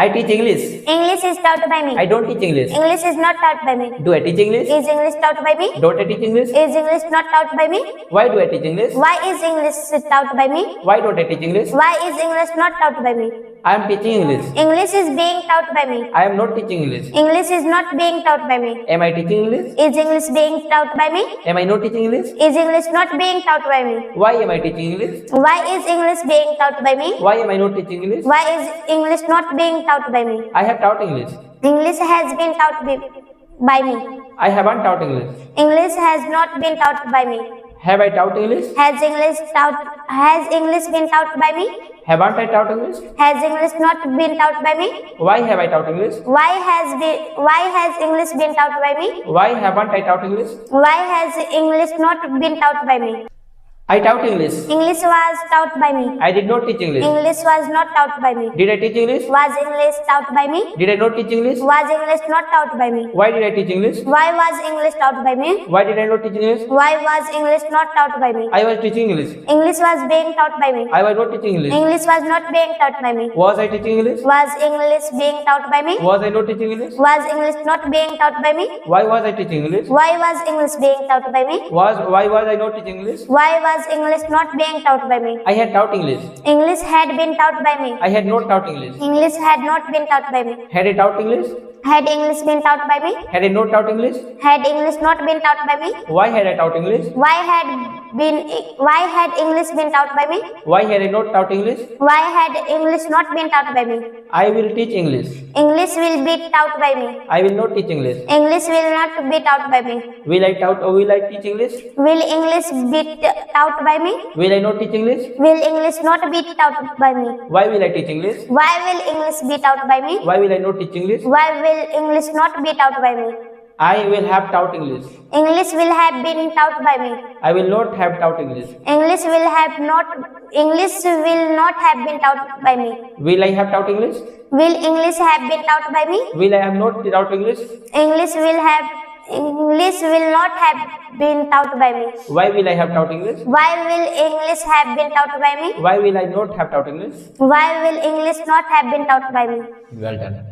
I teach English. English is taught by me. I don't teach English. English is not taught by me. Do I teach English? Is English taught by me? Don't I teach English? Is English not taught by me? Why do I teach English? Why is English taught by me? Why don't I teach English? Why is English not taught by me? I am teaching English. English is being taught by me. I am not teaching English. English is not being taught by me. Am I teaching English? Is English being taught by me? Am I not teaching English? Is English not being taught by me? Why am I teaching English? Why is English being taught by me? Why am I not teaching English? Why is English not being taught by me? I have taught English. English has been taught by me. I haven't taught English. English has not been taught by me. Have I taught English? Has English been taught by me? Haven't I taught English? Has English not been taught by me? Why have I taught English? Why has English been taught by me? Why haven't I taught English? Why has English not been taught by me? I taught English. English was taught by me. I did not teach English. English was not taught by me. Did I teach English? Was English taught by me? Did I not teach English? Was English not taught by me? Why did I teach English? Why was English taught by me? Why did I not teach English? Why was English not taught by me? I was teaching English. English was being taught by me. I was not teaching English. English was not being taught by me. Was I teaching English? Was English being taught by me? Was I not teaching English? Was English not being taught by me? Why was I teaching English? Why was English being taught by me? Why was I not teaching English? Why was English not being taught by me? I had taught English. English had been taught by me. I had not taught English. English had not been taught by me. Had I taught English? Had English been taught by me? Had I not taught English? Had English not been taught by me? Why had I taught English? Why had English been taught by me? Why had I not taught English? Why had English not been taught by me? I will teach English. English will be taught by me. I will not teach English. English will not be taught by me. Will I teach English? Will English be taught by me? Will I not teach English? Will English not be taught by me? Why will I teach English? Why will English be taught by me? Why will I not teach English? Why will English not be taught by me? I will have taught English. English will have been taught by me. I will not have taught English. English will not have been taught by me. Will I have taught English? Will English have been taught by me? Will I have not taught English? English will not have been taught by me. Why will I have taught English? Why will English have been taught by me? Why will I not have taught English? Why will English not have been taught by me? Well done.